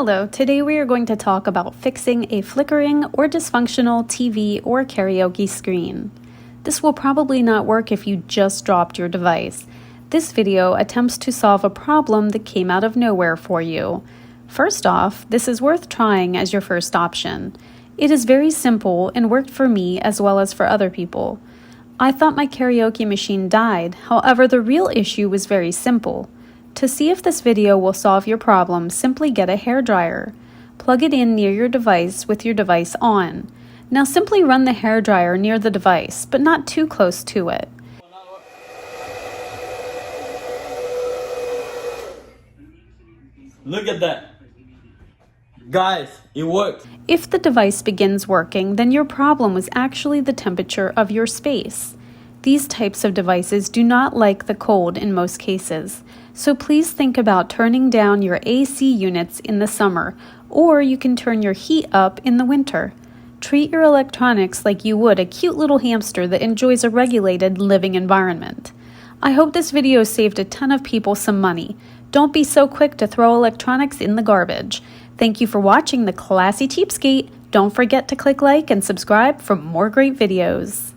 Hello, today we are going to talk about fixing a flickering or dysfunctional TV or karaoke screen. This will probably not work if you just dropped your device. This video attempts to solve a problem that came out of nowhere for you. First off, this is worth trying as your first option. It is very simple and worked for me as well as for other people. I thought my karaoke machine died, however the real issue was very simple. To see if this video will solve your problem, simply get a hairdryer. Plug it in near your device with your device on. Now simply run the hairdryer near the device, but not too close to it. Look at that. Guys, it worked. If the device begins working, then your problem was actually the temperature of your space. These types of devices do not like the cold in most cases, so please think about turning down your AC units in the summer, or you can turn your heat up in the winter. Treat your electronics like you would a cute little hamster that enjoys a regulated living environment. I hope this video saved a ton of people some money. Don't be so quick to throw electronics in the garbage. Thank you for watching the Classy Cheapskate. Don't forget to click like and subscribe for more great videos.